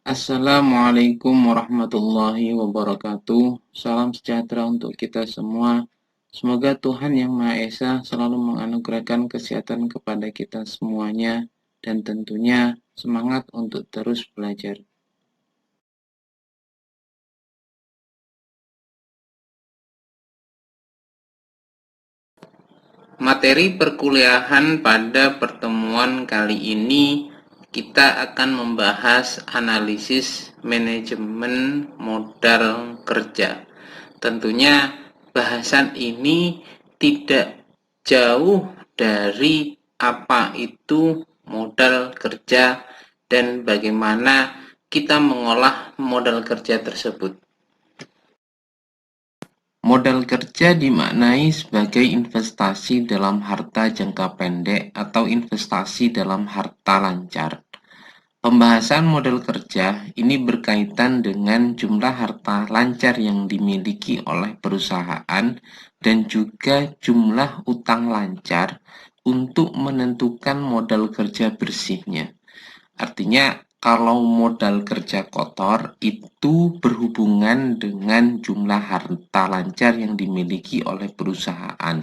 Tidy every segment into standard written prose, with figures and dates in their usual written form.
Assalamualaikum warahmatullahi wabarakatuh. Salam sejahtera untuk kita semua. Semoga Tuhan Yang Maha Esa selalu menganugerahkan kesehatan kepada kita semuanya dan tentunya semangat untuk terus belajar. Materi perkuliahan pada pertemuan kali ini kita akan membahas analisis manajemen modal kerja. Tentunya bahasan ini tidak jauh dari apa itu modal kerja dan bagaimana kita mengolah modal kerja tersebut. Modal kerja dimaknai sebagai investasi dalam harta jangka pendek atau investasi dalam harta lancar. Pembahasan modal kerja ini berkaitan dengan jumlah harta lancar yang dimiliki oleh perusahaan dan juga jumlah utang lancar untuk menentukan modal kerja bersihnya. Artinya, kalau modal kerja kotor itu berhubungan dengan jumlah harta lancar yang dimiliki oleh perusahaan.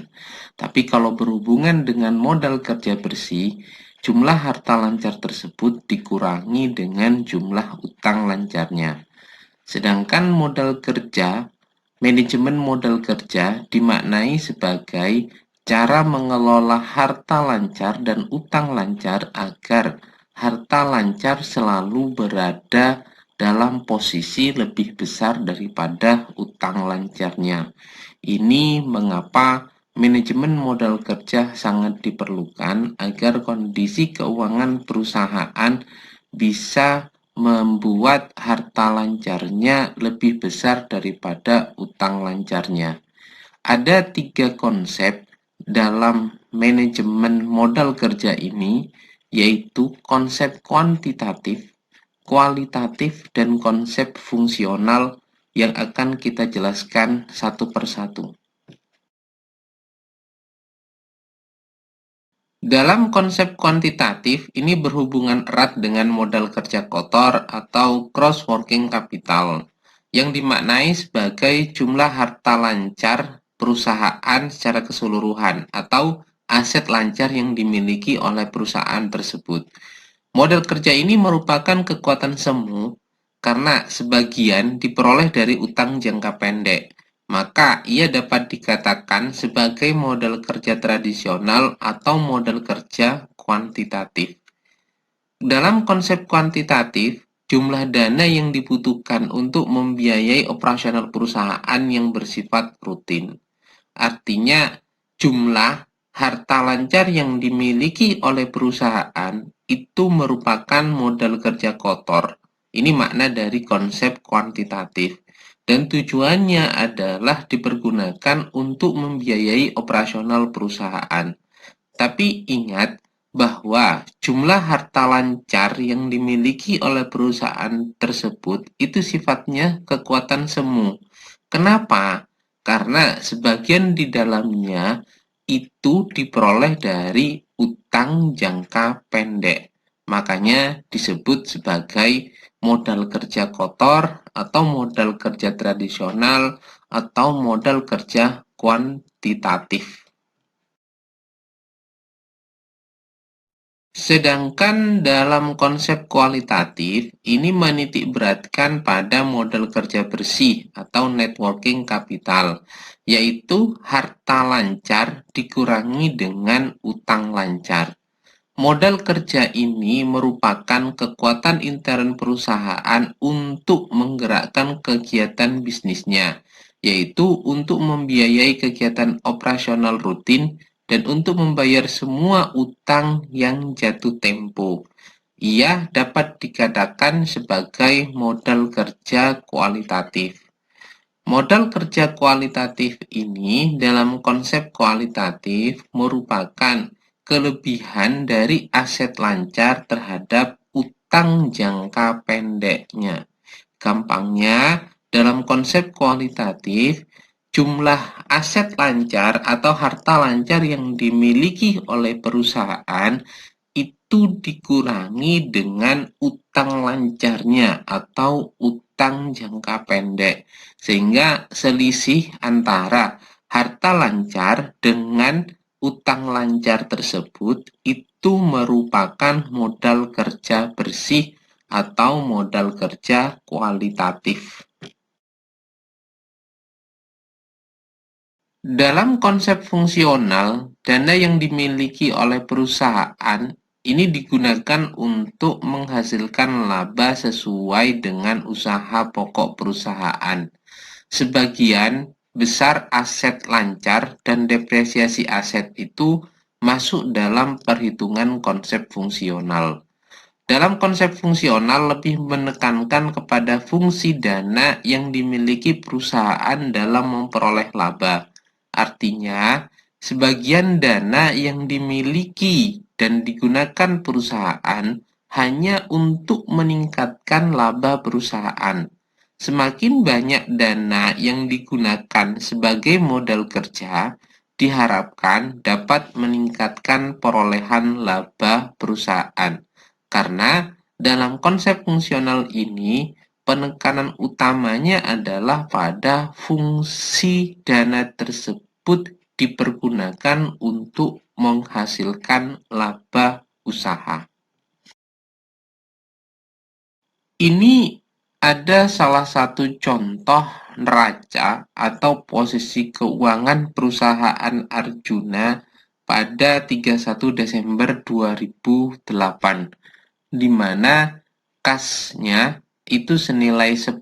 Tapi kalau berhubungan dengan modal kerja bersih, jumlah harta lancar tersebut dikurangi dengan jumlah utang lancarnya. Sedangkan manajemen modal kerja dimaknai sebagai cara mengelola harta lancar dan utang lancar agar harta lancar selalu berada dalam posisi lebih besar daripada utang lancarnya. Ini mengapa manajemen modal kerja sangat diperlukan agar kondisi keuangan perusahaan bisa membuat harta lancarnya lebih besar daripada utang lancarnya. Ada 3 konsep dalam manajemen modal kerja ini, yaitu konsep kuantitatif, kualitatif, dan konsep fungsional yang akan kita jelaskan satu persatu. Dalam konsep kuantitatif, ini berhubungan erat dengan modal kerja kotor atau gross working capital, yang dimaknai sebagai jumlah harta lancar perusahaan secara keseluruhan atau aset lancar yang dimiliki oleh perusahaan tersebut. Modal kerja ini merupakan kekuatan semu karena sebagian diperoleh dari utang jangka pendek, maka ia dapat dikatakan sebagai modal kerja tradisional atau modal kerja kuantitatif. Dalam konsep kuantitatif, jumlah dana yang dibutuhkan untuk membiayai operasional perusahaan yang bersifat rutin. Artinya, jumlah harta lancar yang dimiliki oleh perusahaan itu merupakan modal kerja kotor. Ini makna dari konsep kuantitatif. Dan tujuannya adalah dipergunakan untuk membiayai operasional perusahaan. Tapi ingat bahwa jumlah harta lancar yang dimiliki oleh perusahaan tersebut itu sifatnya kekuatan semu. Kenapa? Karena sebagian di dalamnya itu diperoleh dari utang jangka pendek. Makanya disebut sebagai modal kerja kotor atau modal kerja tradisional atau modal kerja kuantitatif. Sedangkan dalam konsep kualitatif, ini menitikberatkan pada modal kerja bersih atau networking capital, yaitu harta lancar dikurangi dengan utang lancar. Modal kerja ini merupakan kekuatan intern perusahaan untuk menggerakkan kegiatan bisnisnya, yaitu untuk membiayai kegiatan operasional rutin dan untuk membayar semua utang yang jatuh tempo. Ia dapat dikatakan sebagai modal kerja kualitatif. Modal kerja kualitatif ini dalam konsep kualitatif merupakan kelebihan dari aset lancar terhadap utang jangka pendeknya. Gampangnya, dalam konsep kualitatif, jumlah aset lancar atau harta lancar yang dimiliki oleh perusahaan itu dikurangi dengan utang lancarnya atau utang jangka pendek. Sehingga selisih antara harta lancar dengan utang lancar tersebut itu merupakan modal kerja bersih atau modal kerja kualitatif. Dalam konsep fungsional, dana yang dimiliki oleh perusahaan ini digunakan untuk menghasilkan laba sesuai dengan usaha pokok perusahaan. Sebagian besar aset lancar dan depresiasi aset itu masuk dalam perhitungan konsep fungsional. Dalam konsep fungsional lebih menekankan kepada fungsi dana yang dimiliki perusahaan dalam memperoleh laba. Artinya, sebagian dana yang dimiliki dan digunakan perusahaan hanya untuk meningkatkan laba perusahaan. Semakin banyak dana yang digunakan sebagai modal kerja, diharapkan dapat meningkatkan perolehan laba perusahaan. Karena dalam konsep fungsional ini, penekanan utamanya adalah pada fungsi dana tersebut dipergunakan untuk menghasilkan laba usaha. Ini ada salah satu contoh neraca atau posisi keuangan perusahaan Arjuna pada 31 Desember 2008, di mana kasnya itu senilai 10,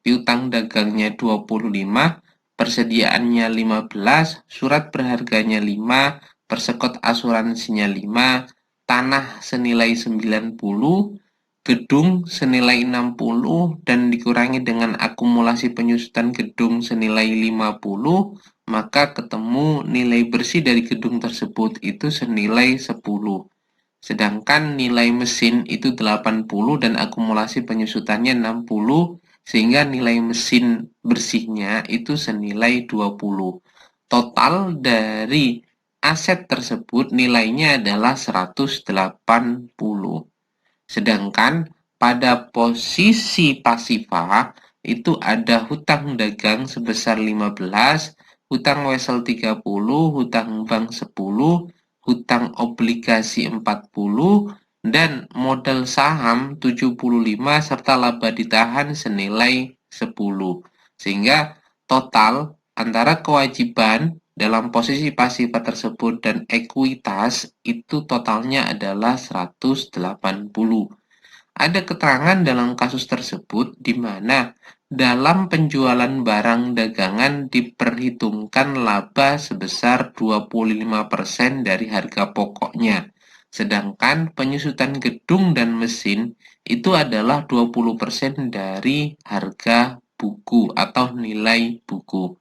piutang dagangnya 25, persediaannya 15, surat berharganya 5, persekot asuransinya 5, tanah senilai 90, gedung senilai 60 dan dikurangi dengan akumulasi penyusutan gedung senilai 50, maka ketemu nilai bersih dari gedung tersebut itu senilai 10. Sedangkan nilai mesin itu 80 dan akumulasi penyusutannya 60, sehingga nilai mesin bersihnya itu senilai 20. Total dari aset tersebut nilainya adalah 180. Sedangkan pada posisi pasifa itu ada hutang dagang sebesar 15, hutang wesel 30, hutang bank 10, hutang obligasi 40, dan modal saham 75 serta laba ditahan senilai 10. Sehingga total antara kewajiban dalam posisi pasifa tersebut dan ekuitas itu totalnya adalah 180. Ada keterangan dalam kasus tersebut di mana dalam penjualan barang dagangan diperhitungkan laba sebesar 25% dari harga pokoknya. Sedangkan penyusutan gedung dan mesin itu adalah 20% dari harga buku atau nilai buku.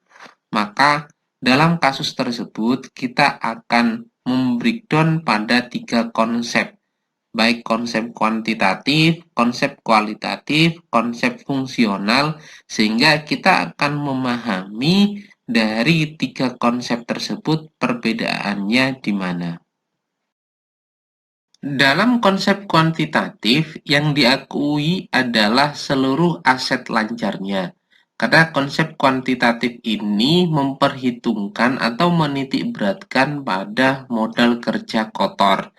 Maka dalam kasus tersebut kita akan membreakdown pada 3 konsep, baik konsep kuantitatif, konsep kualitatif, konsep fungsional, sehingga kita akan memahami dari 3 konsep tersebut perbedaannya di mana. Dalam konsep kuantitatif, yang diakui adalah seluruh aset lancarnya. Karena konsep kuantitatif ini memperhitungkan atau menitikberatkan pada modal kerja kotor.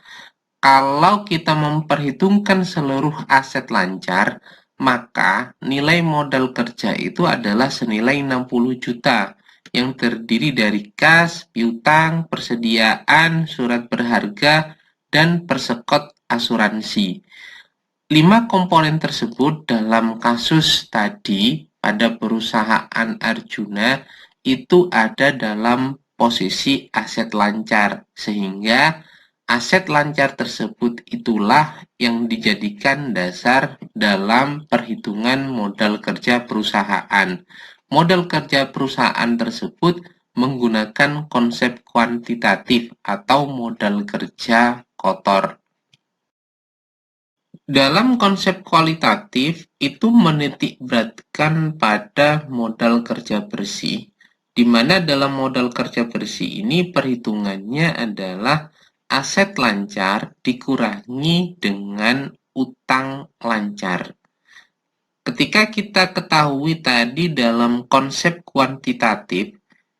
Kalau kita memperhitungkan seluruh aset lancar, maka nilai modal kerja itu adalah senilai 60 juta yang terdiri dari kas, piutang, persediaan, surat berharga, dan persekot asuransi. 5 komponen tersebut dalam kasus tadi pada perusahaan Arjuna itu ada dalam posisi aset lancar, sehingga aset lancar tersebut itulah yang dijadikan dasar dalam perhitungan modal kerja perusahaan. Modal kerja perusahaan tersebut menggunakan konsep kuantitatif atau modal kerja kotor. Dalam konsep kualitatif itu menitikberatkan pada modal kerja bersih, di mana dalam modal kerja bersih ini perhitungannya adalah aset lancar dikurangi dengan utang lancar. Ketika kita ketahui tadi dalam konsep kuantitatif,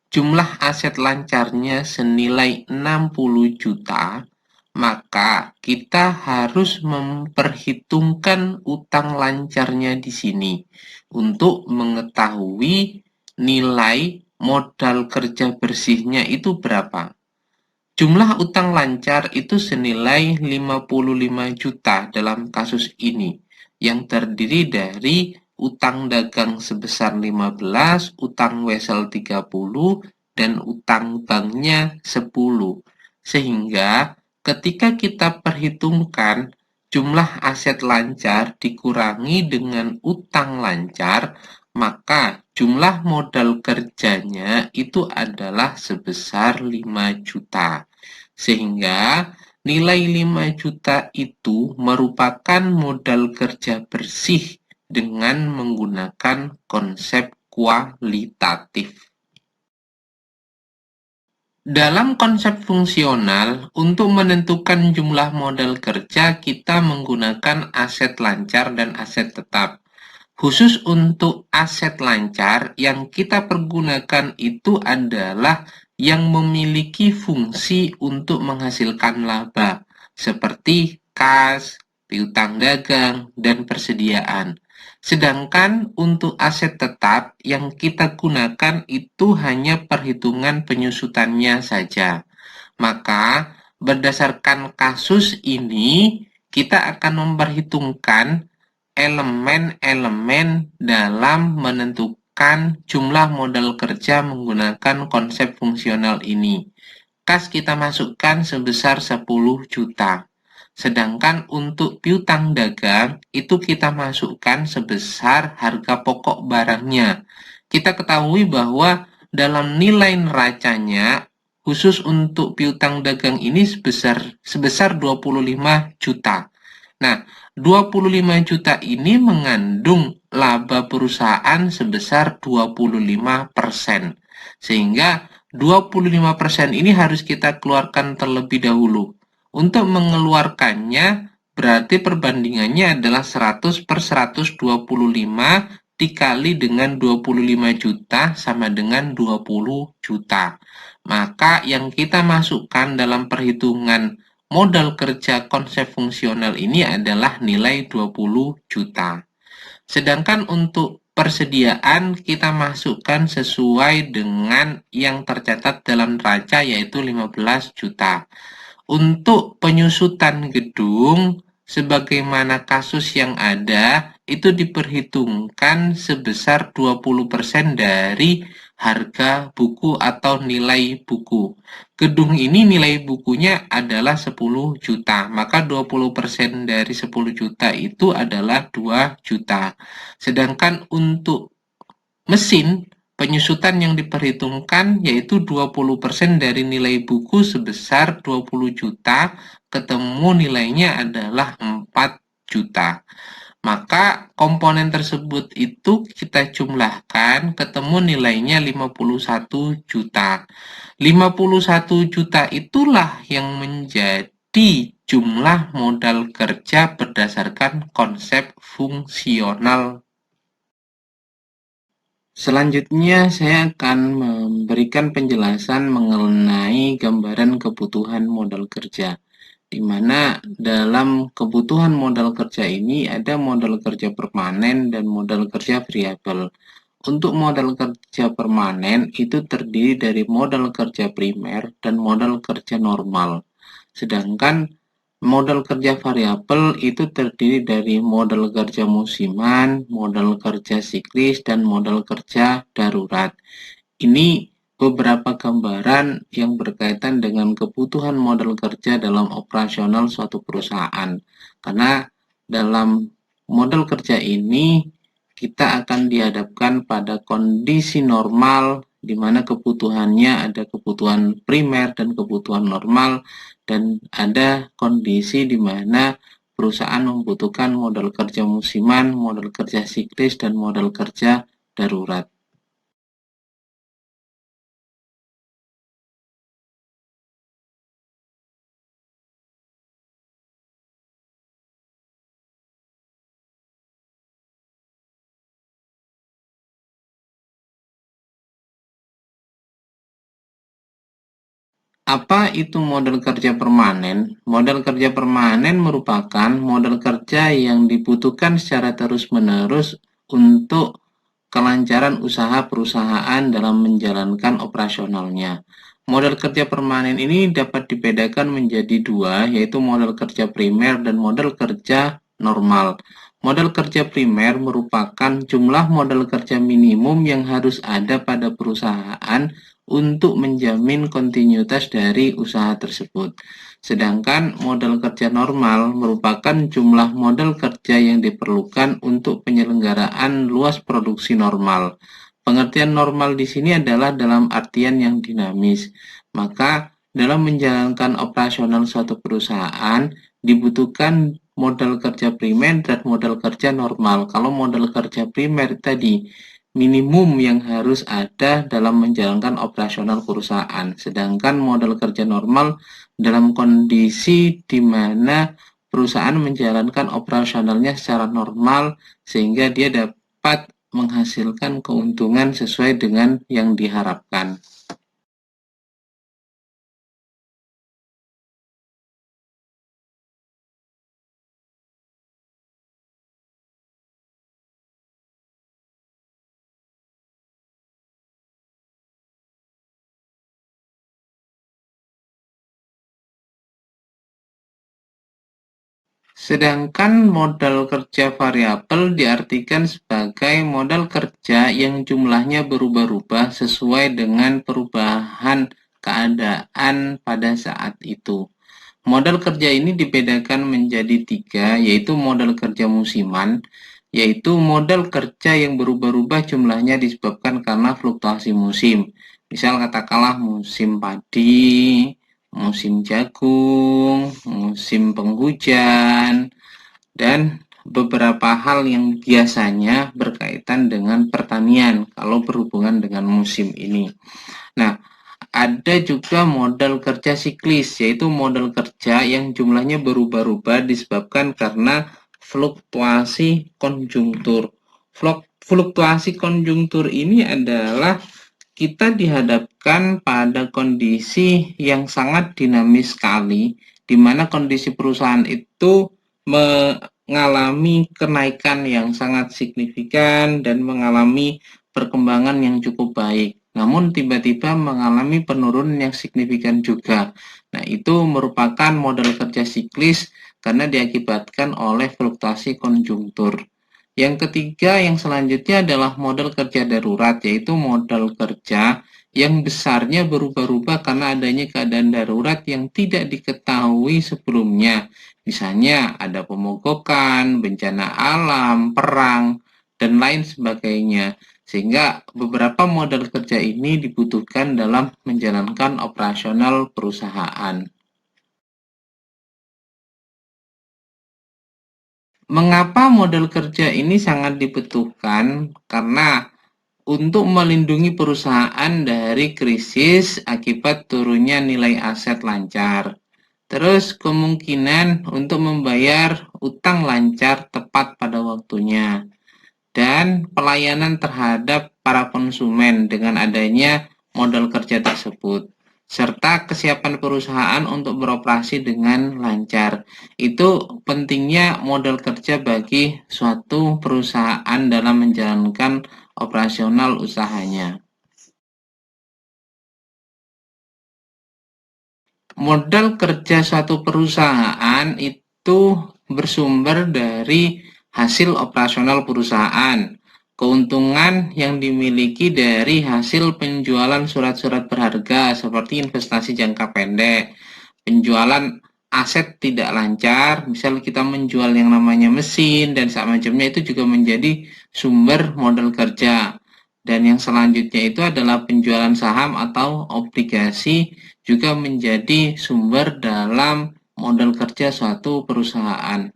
jumlah aset lancarnya senilai 60 juta, maka kita harus memperhitungkan utang lancarnya di sini untuk mengetahui nilai modal kerja bersihnya itu berapa. Jumlah utang lancar itu senilai 55 juta dalam kasus ini, yang terdiri dari utang dagang sebesar 15, utang wesel 30, dan utang banknya 10. Sehingga ketika kita perhitungkan jumlah aset lancar dikurangi dengan utang lancar, maka jumlah modal kerjanya itu adalah sebesar 5 juta. Sehingga nilai 5 juta itu merupakan modal kerja bersih dengan menggunakan konsep kualitatif. Dalam konsep fungsional, untuk menentukan jumlah modal kerja, kita menggunakan aset lancar dan aset tetap. Khusus untuk aset lancar, yang kita pergunakan itu adalah yang memiliki fungsi untuk menghasilkan laba, seperti kas, piutang dagang, dan persediaan. Sedangkan untuk aset tetap yang kita gunakan itu hanya perhitungan penyusutannya saja. Maka berdasarkan kasus ini, kita akan memperhitungkan elemen-elemen dalam menentukan jumlah modal kerja menggunakan konsep fungsional ini. Kas kita masukkan sebesar 10 juta. Sedangkan untuk piutang dagang itu kita masukkan sebesar harga pokok barangnya. Kita ketahui bahwa dalam nilai neracanya khusus untuk piutang dagang ini sebesar 25 juta. Nah, 25 juta ini mengandung laba perusahaan sebesar 25%. Sehingga 25% ini harus kita keluarkan terlebih dahulu. Untuk mengeluarkannya, berarti perbandingannya adalah 100 per 125 dikali dengan 25 juta sama dengan 20 juta. Maka yang kita masukkan dalam perhitungan modal kerja konsep fungsional ini adalah nilai 20 juta. Sedangkan untuk persediaan kita masukkan sesuai dengan yang tercatat dalam neraca yaitu 15 juta. Untuk penyusutan gedung, sebagaimana kasus yang ada, itu diperhitungkan sebesar 20% dari harga buku atau nilai buku. Gedung ini nilai bukunya adalah 10 juta, maka 20% dari 10 juta itu adalah 2 juta. Sedangkan untuk mesin, penyusutan yang diperhitungkan yaitu 20% dari nilai buku sebesar 20 juta, ketemu nilainya adalah 4 juta. Maka komponen tersebut itu kita jumlahkan, ketemu nilainya 51 juta. 51 juta itulah yang menjadi jumlah modal kerja berdasarkan konsep fungsional. Selanjutnya saya akan memberikan penjelasan mengenai gambaran kebutuhan modal kerja, di mana dalam kebutuhan modal kerja ini ada modal kerja permanen dan modal kerja variabel. Untuk modal kerja permanen itu terdiri dari modal kerja primer dan modal kerja normal. Sedangkan modal kerja variabel itu terdiri dari modal kerja musiman, modal kerja siklis, dan modal kerja darurat. Ini beberapa gambaran yang berkaitan dengan kebutuhan modal kerja dalam operasional suatu perusahaan. Karena dalam modal kerja ini kita akan dihadapkan pada kondisi normal di mana kebutuhannya ada kebutuhan primer dan kebutuhan normal, dan ada kondisi di mana perusahaan membutuhkan modal kerja musiman, modal kerja siklis, dan modal kerja darurat. Apa itu model kerja permanen? Model kerja permanen merupakan model kerja yang dibutuhkan secara terus-menerus untuk kelancaran usaha perusahaan dalam menjalankan operasionalnya. Model kerja permanen ini dapat dibedakan menjadi dua, yaitu model kerja primer dan model kerja normal. Model kerja primer merupakan jumlah model kerja minimum yang harus ada pada perusahaan untuk menjamin kontinuitas dari usaha tersebut. Sedangkan model kerja normal merupakan jumlah model kerja yang diperlukan untuk penyelenggaraan luas produksi normal. Pengertian normal di sini adalah dalam artian yang dinamis. Maka dalam menjalankan operasional suatu perusahaan dibutuhkan model kerja primer dan model kerja normal. Kalau model kerja primer tadi minimum yang harus ada dalam menjalankan operasional perusahaan. Sedangkan model kerja normal dalam kondisi di mana perusahaan menjalankan operasionalnya secara normal sehingga dia dapat menghasilkan keuntungan sesuai dengan yang diharapkan. Sedangkan modal kerja variabel diartikan sebagai modal kerja yang jumlahnya berubah-ubah sesuai dengan perubahan keadaan pada saat itu. Modal kerja ini dibedakan menjadi tiga, yaitu modal kerja musiman, yaitu modal kerja yang berubah-ubah jumlahnya disebabkan karena fluktuasi musim. Misal katakanlah musim padi, musim jagung, musim penghujan, dan beberapa hal yang biasanya berkaitan dengan pertanian kalau berhubungan dengan musim ini. Nah, ada juga modal kerja siklis, yaitu modal kerja yang jumlahnya berubah-ubah disebabkan karena fluktuasi konjungtur. Fluktuasi konjungtur ini adalah kita dihadapkan pada kondisi yang sangat dinamis sekali, di mana kondisi perusahaan itu mengalami kenaikan yang sangat signifikan dan mengalami perkembangan yang cukup baik. Namun tiba-tiba mengalami penurunan yang signifikan juga. Nah, itu merupakan model kerja siklis karena diakibatkan oleh fluktuasi konjungtur. Yang ketiga, yang selanjutnya adalah model kerja darurat, yaitu modal kerja yang besarnya berubah-ubah karena adanya keadaan darurat yang tidak diketahui sebelumnya. Misalnya ada pemogokan, bencana alam, perang, dan lain sebagainya. Sehingga beberapa model kerja ini dibutuhkan dalam menjalankan operasional perusahaan. Mengapa model kerja ini sangat dibutuhkan? Karena untuk melindungi perusahaan dari krisis akibat turunnya nilai aset lancar. Terus kemungkinan untuk membayar utang lancar tepat pada waktunya. Dan pelayanan terhadap para konsumen dengan adanya model kerja tersebut. Serta kesiapan perusahaan untuk beroperasi dengan lancar. Itu pentingnya model kerja bagi suatu perusahaan dalam menjalankan operasional usahanya. Modal kerja suatu perusahaan itu bersumber dari hasil operasional perusahaan, keuntungan yang dimiliki dari hasil penjualan surat-surat berharga seperti investasi jangka pendek, penjualan aset tidak lancar, misal kita menjual yang namanya mesin dan semacamnya itu juga menjadi sumber modal kerja. Dan yang selanjutnya itu adalah penjualan saham atau obligasi juga menjadi sumber dalam modal kerja suatu perusahaan.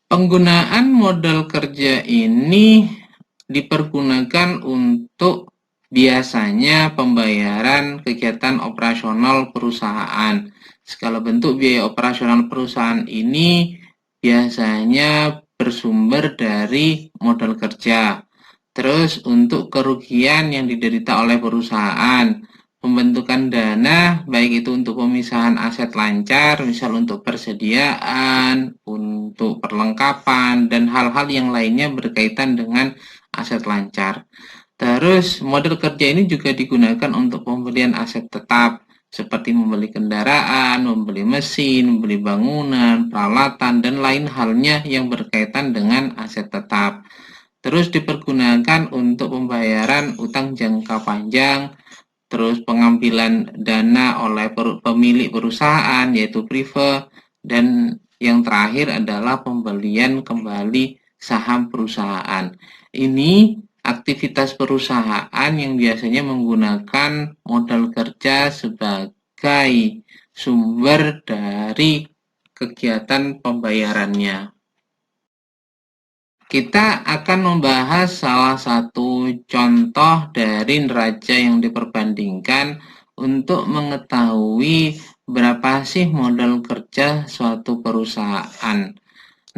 Penggunaan modal kerja ini dipergunakan untuk biasanya pembayaran kegiatan operasional perusahaan. Segala bentuk biaya operasional perusahaan ini biasanya bersumber dari modal kerja. Terus untuk kerugian yang diderita oleh perusahaan, pembentukan dana baik itu untuk pemisahan aset lancar, misal untuk persediaan, untuk perlengkapan dan hal-hal yang lainnya berkaitan dengan aset lancar. Terus model kerja ini juga digunakan untuk pembelian aset tetap seperti membeli kendaraan, membeli mesin, membeli bangunan, peralatan dan lain halnya yang berkaitan dengan aset tetap. Terus dipergunakan untuk pembayaran utang jangka panjang, terus pengambilan dana oleh pemilik perusahaan yaitu Prive, dan yang terakhir adalah pembelian kembali saham perusahaan. Ini aktivitas perusahaan yang biasanya menggunakan modal kerja sebagai sumber dari kegiatan pembayarannya. Kita akan membahas salah satu contoh dari neraca yang diperbandingkan untuk mengetahui berapa sih modal kerja suatu perusahaan.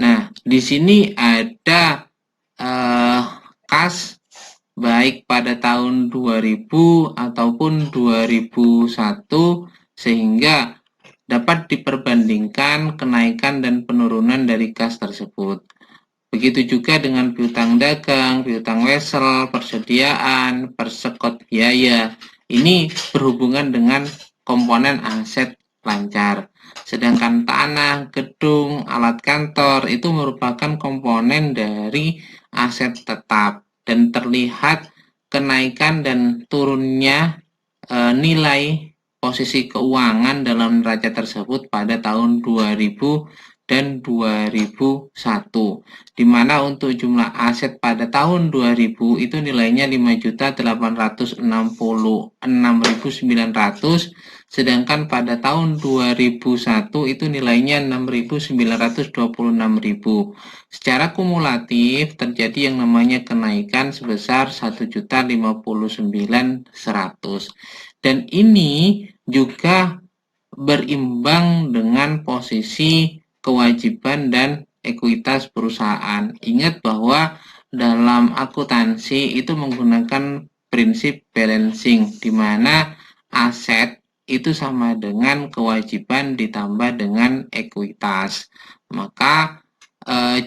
Nah, di sini ada kas baik pada tahun 2000 ataupun 2001 sehingga dapat diperbandingkan kenaikan dan penurunan dari kas tersebut. Begitu juga dengan piutang dagang, piutang wesel, persediaan, persekot biaya. Ini berhubungan dengan komponen aset lancar. Sedangkan tanah, gedung, alat kantor itu merupakan komponen dari aset tetap dan terlihat kenaikan dan turunnya nilai posisi keuangan dalam neraca tersebut pada tahun 2000 dan 2001, di mana untuk jumlah aset pada tahun 2000 itu nilainya 5.866.900, sedangkan pada tahun 2001 itu nilainya 6.926.000. Secara kumulatif terjadi yang namanya kenaikan sebesar 1.059.100. Dan ini juga berimbang dengan posisi kewajiban dan ekuitas perusahaan. Ingat bahwa dalam akuntansi itu menggunakan prinsip balancing, di mana aset itu sama dengan kewajiban ditambah dengan ekuitas. Maka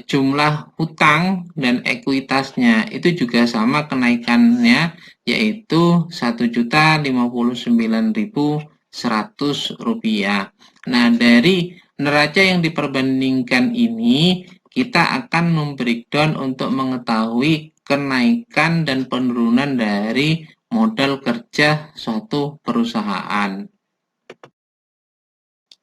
jumlah hutang dan ekuitasnya itu juga sama kenaikannya, yaitu Rp1.059.100. Nah, dari neraca yang diperbandingkan ini, kita akan membreakdown untuk mengetahui kenaikan dan penurunan dari modal kerja suatu perusahaan.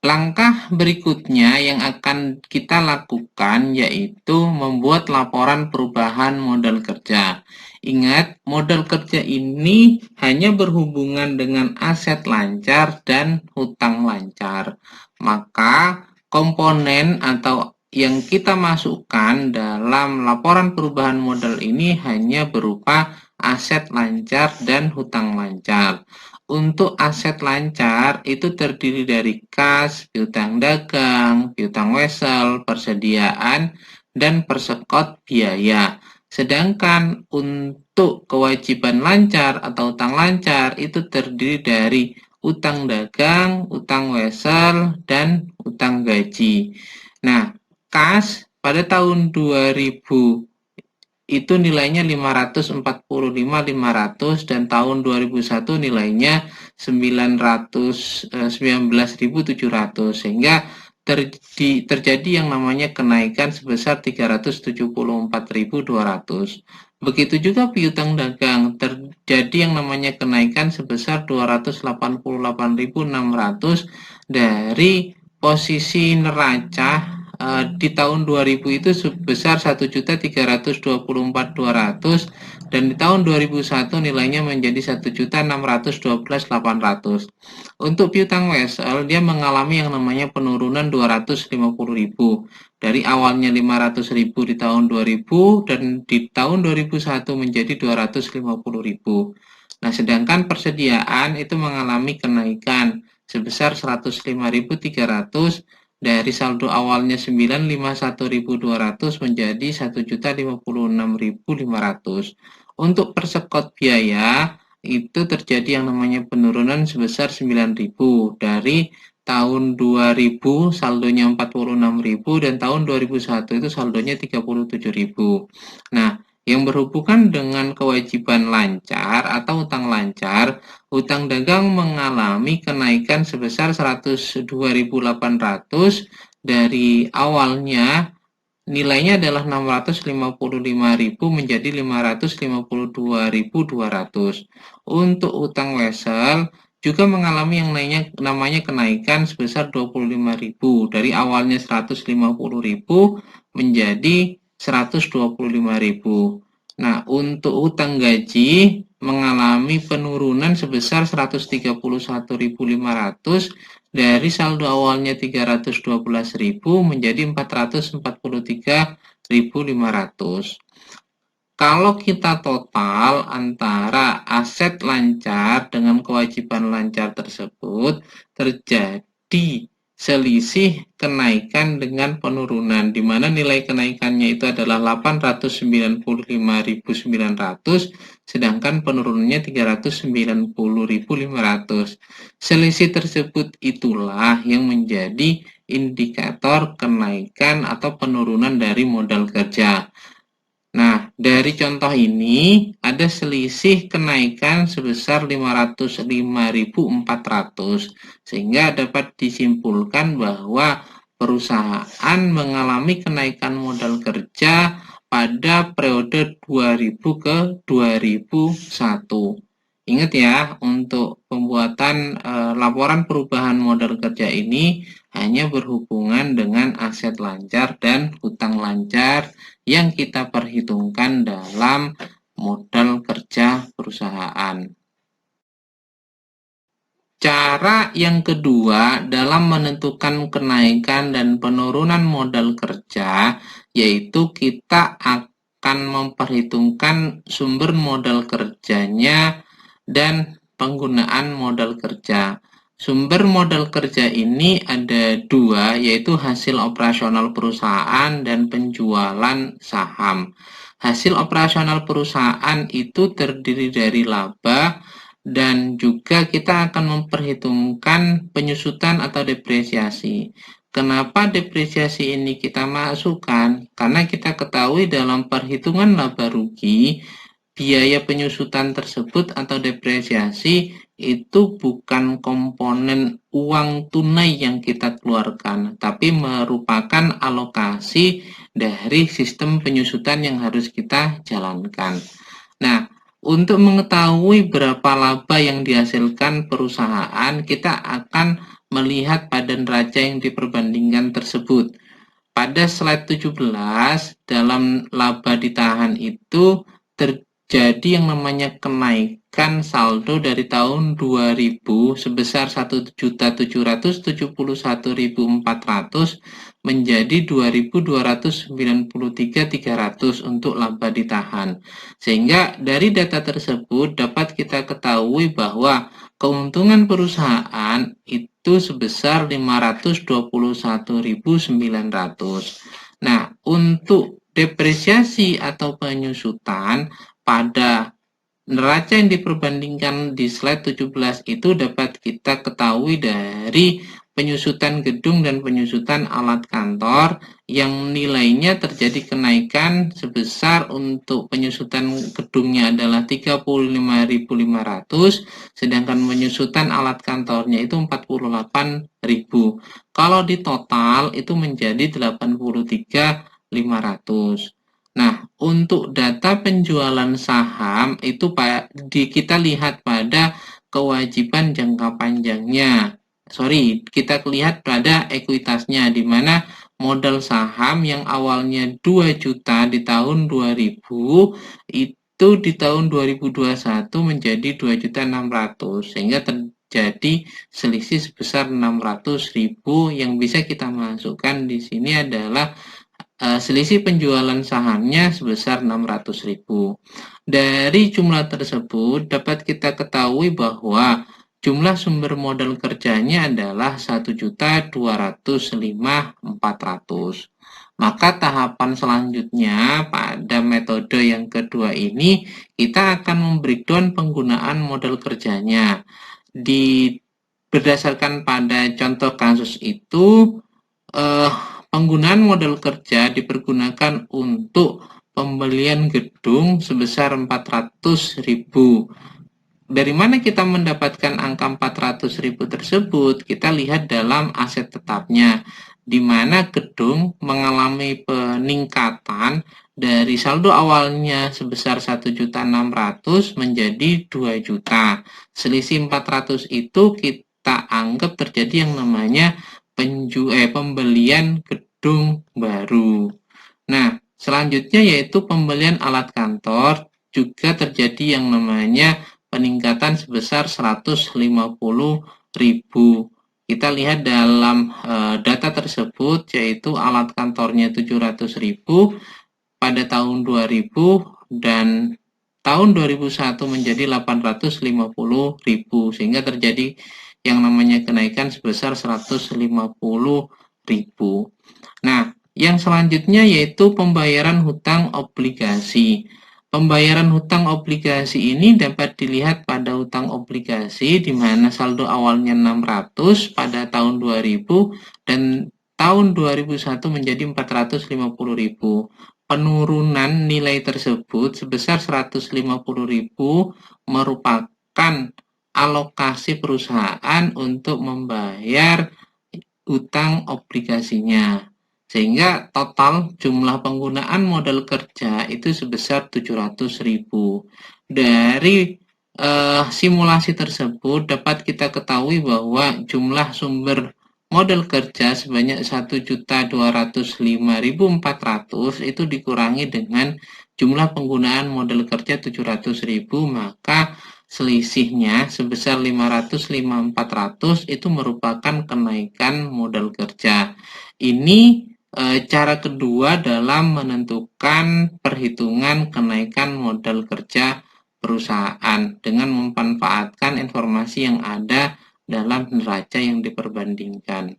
Langkah berikutnya yang akan kita lakukan yaitu membuat laporan perubahan modal kerja. Ingat, modal kerja ini hanya berhubungan dengan aset lancar dan hutang lancar. Maka komponen atau yang kita masukkan dalam laporan perubahan modal ini hanya berupa aset lancar dan hutang lancar. Untuk aset lancar itu terdiri dari kas, piutang dagang, piutang wesel, persediaan, dan persekot biaya. Sedangkan untuk kewajiban lancar atau utang lancar itu terdiri dari utang dagang, utang wesel, dan utang gaji. Nah, kas pada tahun 2000 itu nilainya 545.500 dan tahun 2001 nilainya 19.700, sehingga terjadi yang namanya kenaikan sebesar 374.200. Begitu juga piutang dagang, terjadi yang namanya kenaikan sebesar 288.600 dari posisi neraca di tahun 2000 itu sebesar 1.324.200 dan di tahun 2001 nilainya menjadi 1.612.800. Untuk piutang wesel, dia mengalami yang namanya penurunan 250.000. Dari awalnya 500.000 di tahun 2000 dan di tahun 2001 menjadi 250.000. Nah, sedangkan persediaan itu mengalami kenaikan sebesar 105.300 dari saldo awalnya 951.200 menjadi 1.056.500. Untuk persekot biaya itu terjadi yang namanya penurunan sebesar 9.000 dari tahun 2000 saldonya 46.000 dan tahun 2001 itu saldonya 37.000. Nah, yang berhubungan dengan kewajiban lancar atau utang lancar, utang dagang mengalami kenaikan sebesar 102.800 dari awalnya nilainya adalah 655.000 menjadi 552.200. Untuk utang wesel juga mengalami yang namanya kenaikan sebesar 25.000 dari awalnya 150.000 menjadi 125.000. Nah, untuk utang gaji mengalami penurunan sebesar 131.500 dari saldo awalnya 312.000 menjadi 443.500. Kalau kita total antara aset lancar dengan kewajiban lancar tersebut, terjadi selisih kenaikan dengan penurunan, di mana nilai kenaikannya itu adalah 895.900, sedangkan penurunannya 390.500. Selisih tersebut itulah yang menjadi indikator kenaikan atau penurunan dari modal kerja. Nah, dari contoh ini ada selisih kenaikan sebesar 505.400 sehingga dapat disimpulkan bahwa perusahaan mengalami kenaikan modal kerja pada periode 2000 ke 2001. Ingat ya, untuk pembuatan laporan perubahan modal kerja ini hanya berhubungan dengan aset lancar dan hutang lancar yang kita perhitungkan dalam modal kerja perusahaan. Cara yang kedua dalam menentukan kenaikan dan penurunan modal kerja, yaitu kita akan memperhitungkan sumber modal kerjanya dan penggunaan modal kerja. Sumber modal kerja ini ada dua, yaitu hasil operasional perusahaan dan penjualan saham. Hasil operasional perusahaan itu terdiri dari laba, dan juga kita akan memperhitungkan penyusutan atau depresiasi. Kenapa depresiasi ini kita masukkan? Karena kita ketahui dalam perhitungan laba rugi, biaya penyusutan tersebut atau depresiasi itu bukan komponen uang tunai yang kita keluarkan, tapi merupakan alokasi dari sistem penyusutan yang harus kita jalankan. Nah, untuk mengetahui berapa laba yang dihasilkan perusahaan, kita akan melihat pada neraca yang diperbandingkan tersebut. Pada slide 17, dalam laba ditahan itu terjadi yang namanya kenaikan saldo dari tahun 2000 sebesar 1.771.400 menjadi 2.293.300 untuk laba ditahan. Sehingga dari data tersebut dapat kita ketahui bahwa keuntungan perusahaan itu sebesar 521.900. Nah, untuk depresiasi atau penyusutan pada neraca yang diperbandingkan di slide 17 itu dapat kita ketahui dari penyusutan gedung dan penyusutan alat kantor yang nilainya terjadi kenaikan sebesar untuk penyusutan gedungnya adalah 35.500, sedangkan penyusutan alat kantornya itu 48.000. Kalau di total itu menjadi 83.500. Nah, untuk data penjualan saham itu kita lihat pada kewajiban jangka panjangnya. Kita lihat pada ekuitasnya, di mana modal saham yang awalnya 2 juta di tahun 2000 itu itu di tahun 2021 menjadi 2.600.000 sehingga terjadi selisih sebesar 600.000 yang bisa kita masukkan di sini adalah selisih penjualan sahamnya sebesar 600.000. Dari jumlah tersebut dapat kita ketahui bahwa jumlah sumber modal kerjanya adalah 1.205.400. Maka tahapan selanjutnya pada metode yang kedua ini kita akan membreakdown penggunaan modal kerjanya. Berdasarkan pada contoh kasus itu, penggunaan modal kerja dipergunakan untuk pembelian gedung sebesar 400.000. Dari mana kita mendapatkan angka 400.000 tersebut? Kita lihat dalam aset tetapnya, di mana gedung mengalami peningkatan dari saldo awalnya sebesar 1.600.000 menjadi 2 juta. Selisih 400 itu kita anggap terjadi yang namanya pembelian gedung baru. Nah, selanjutnya yaitu pembelian alat kantor, juga terjadi yang namanya peningkatan sebesar 150.000. Kita lihat dalam data tersebut yaitu alat kantornya 700.000 pada tahun 2000 dan tahun 2001 menjadi 850.000 sehingga terjadi yang namanya kenaikan sebesar 150.000. Nah, yang selanjutnya yaitu pembayaran hutang obligasi. Pembayaran hutang obligasi ini dapat dilihat pada hutang obligasi di mana saldo awalnya 600 pada tahun 2000 dan tahun 2001 menjadi 450.000. Penurunan nilai tersebut sebesar 150.000 merupakan alokasi perusahaan untuk membayar hutang obligasinya. Sehingga total jumlah penggunaan modal kerja itu sebesar 700.000. Dari simulasi tersebut dapat kita ketahui bahwa jumlah sumber modal kerja sebanyak 1.205.400 itu dikurangi dengan jumlah penggunaan modal kerja 700.000, maka selisihnya sebesar 505.400 itu merupakan kenaikan modal kerja. Ini cara kedua dalam menentukan perhitungan kenaikan modal kerja perusahaan dengan memanfaatkan informasi yang ada dalam neraca yang diperbandingkan.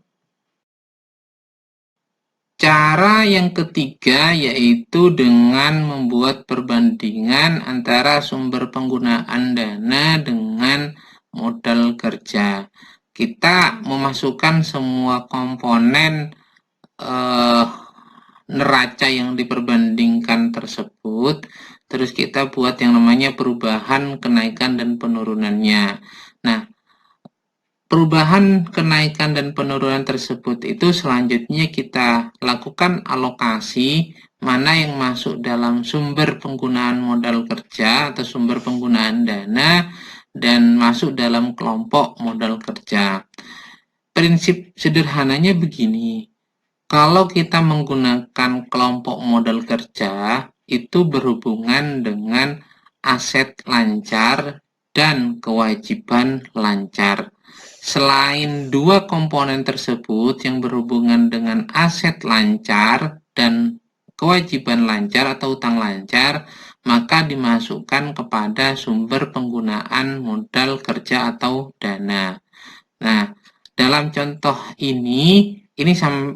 Cara yang ketiga yaitu dengan membuat perbandingan antara sumber penggunaan dana dengan modal kerja. Kita memasukkan semua komponen neraca yang diperbandingkan tersebut, terus kita buat yang namanya perubahan, kenaikan, dan penurunannya. Nah, perubahan, kenaikan, dan penurunan tersebut itu selanjutnya kita lakukan alokasi mana yang masuk dalam sumber penggunaan modal kerja atau sumber penggunaan dana dan masuk dalam kelompok modal kerja. Prinsip sederhananya begini, kalau kita menggunakan kelompok modal kerja, itu berhubungan dengan aset lancar dan kewajiban lancar. Selain dua komponen tersebut yang berhubungan dengan aset lancar dan kewajiban lancar atau utang lancar, maka dimasukkan kepada sumber penggunaan modal kerja atau dana. Nah, dalam contoh ini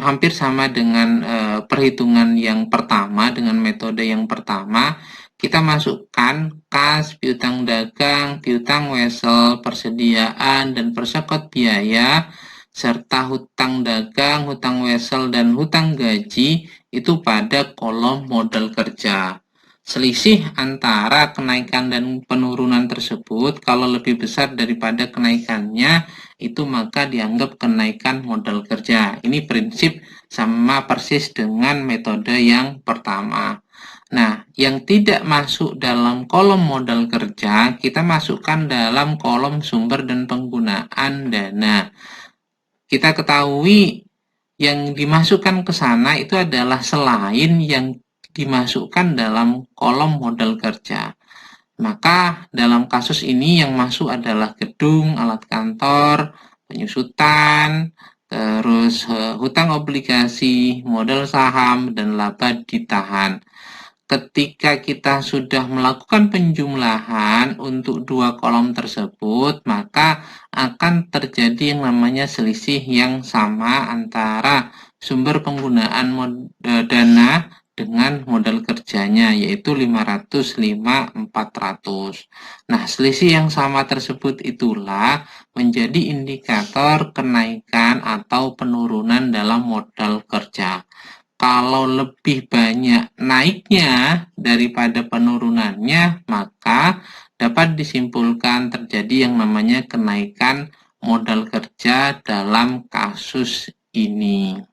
hampir sama dengan perhitungan yang pertama, dengan metode yang pertama. Kita masukkan kas, piutang dagang, piutang wesel, persediaan, dan persekot biaya, serta hutang dagang, hutang wesel, dan hutang gaji itu pada kolom modal kerja. Selisih antara kenaikan dan penurunan tersebut kalau lebih besar daripada kenaikannya itu maka dianggap kenaikan modal kerja. Ini prinsip sama persis dengan metode yang pertama. Nah, yang tidak masuk dalam kolom modal kerja, kita masukkan dalam kolom sumber dan penggunaan dana. Kita ketahui yang dimasukkan ke sana itu adalah selain yang dimasukkan dalam kolom modal kerja. Maka dalam kasus ini yang masuk adalah gedung, alat kantor, penyusutan, terus hutang obligasi, modal saham, dan laba ditahan. Ketika kita sudah melakukan penjumlahan untuk dua kolom tersebut, maka akan terjadi yang namanya selisih yang sama antara sumber penggunaan dana dengan modal kerjanya, yaitu 500, 400. Nah, selisih yang sama tersebut itulah menjadi indikator kenaikan atau penurunan dalam modal kerja. Kalau lebih banyak naiknya daripada penurunannya, maka dapat disimpulkan terjadi yang namanya kenaikan modal kerja dalam kasus ini.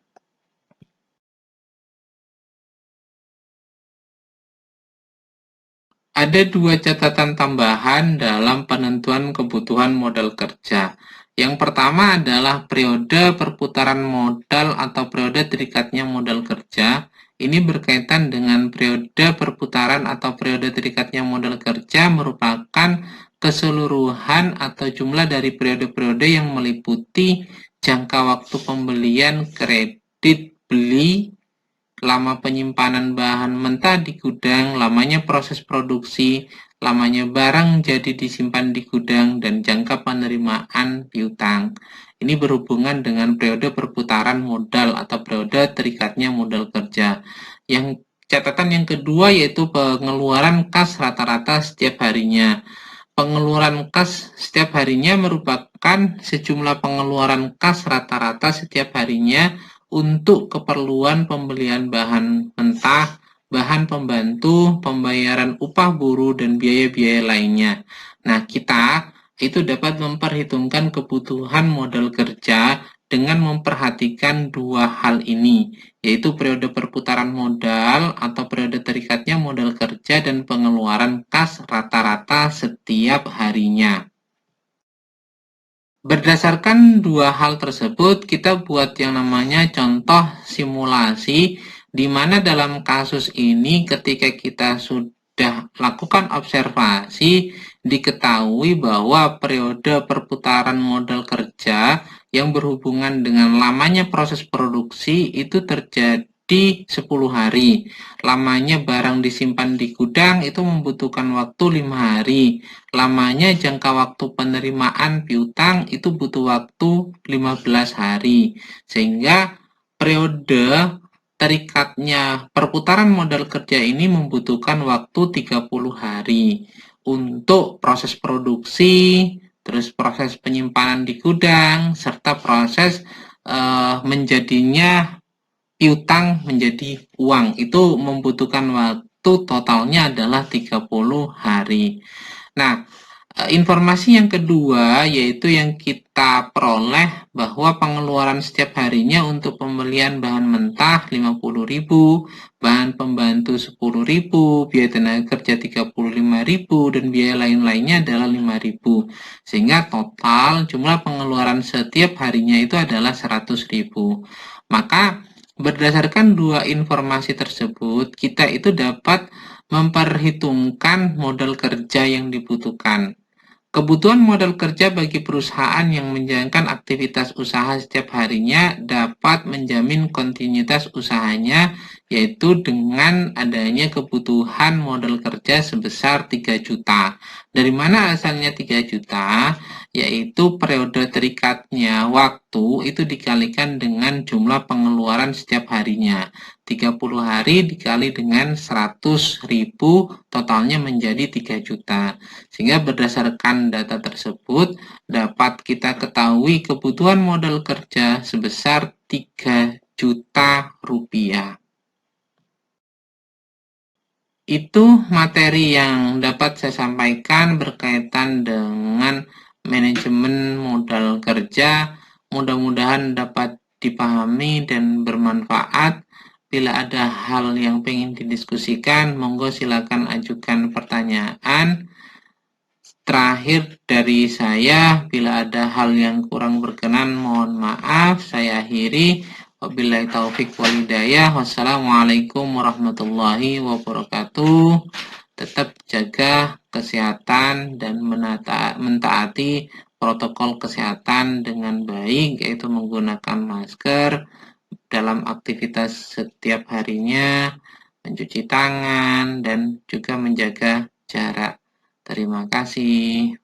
Ada dua catatan tambahan dalam penentuan kebutuhan modal kerja. Yang pertama adalah periode perputaran modal atau periode terikatnya modal kerja. Ini berkaitan dengan periode perputaran atau periode terikatnya modal kerja merupakan keseluruhan atau jumlah dari periode-periode yang meliputi jangka waktu pembelian kredit beli, lama penyimpanan bahan mentah di gudang, lamanya proses produksi, lamanya barang jadi disimpan di gudang, dan jangka penerimaan piutang. Ini berhubungan dengan periode perputaran modal atau periode terikatnya modal kerja. Yang catatan yang kedua yaitu pengeluaran kas rata-rata setiap harinya. Pengeluaran kas setiap harinya merupakan sejumlah pengeluaran kas rata-rata setiap harinya untuk keperluan pembelian bahan mentah, bahan pembantu, pembayaran upah buruh, dan biaya-biaya lainnya. Nah, kita itu dapat memperhitungkan kebutuhan modal kerja dengan memperhatikan dua hal ini, yaitu periode perputaran modal atau periode terikatnya modal kerja dan pengeluaran kas rata-rata setiap harinya. Berdasarkan dua hal tersebut, kita buat yang namanya contoh simulasi, di mana dalam kasus ini ketika kita sudah lakukan observasi, diketahui bahwa periode perputaran modal kerja yang berhubungan dengan lamanya proses produksi itu terjadi 10 hari. Lamanya barang disimpan di gudang itu membutuhkan waktu 5 hari. Lamanya jangka waktu penerimaan piutang itu butuh waktu 15 hari. Sehingga periode terikatnya perputaran modal kerja ini membutuhkan waktu 30 hari untuk proses produksi, terus proses penyimpanan di gudang, serta proses menjadinya piutang menjadi uang. Itu membutuhkan waktu totalnya adalah 30 hari. Nah, informasi yang kedua yaitu yang kita peroleh bahwa pengeluaran setiap harinya untuk pembelian bahan mentah 50.000, bahan pembantu 10.000, biaya tenaga kerja 35.000, dan biaya lain-lainnya adalah 5.000. Sehingga total jumlah pengeluaran setiap harinya itu adalah 100.000. Maka berdasarkan dua informasi tersebut, kita itu dapat memperhitungkan modal kerja yang dibutuhkan. Kebutuhan modal kerja bagi perusahaan yang menjalankan aktivitas usaha setiap harinya dapat menjamin kontinuitas usahanya, yaitu dengan adanya kebutuhan modal kerja sebesar 3 juta. Dari mana asalnya 3 juta? Yaitu periode terikatnya waktu itu dikalikan dengan jumlah pengeluaran setiap harinya. 30 hari dikali dengan 100.000, totalnya menjadi 3 juta. Sehingga berdasarkan data tersebut dapat kita ketahui kebutuhan modal kerja sebesar 3 juta rupiah. Itu materi yang dapat saya sampaikan berkaitan dengan manajemen modal kerja. Mudah-mudahan dapat dipahami dan bermanfaat. Bila ada hal yang ingin didiskusikan, monggo silakan ajukan pertanyaan. Terakhir dari saya, bila ada hal yang kurang berkenan, mohon maaf. Saya akhiri. Wabillahi taufik wal hidayah. Wassalamualaikum warahmatullahi wabarakatuh. Tetap jaga kesehatan dan mentaati protokol kesehatan dengan baik, yaitu menggunakan masker dalam aktivitas setiap harinya, mencuci tangan, dan juga menjaga jarak. Terima kasih.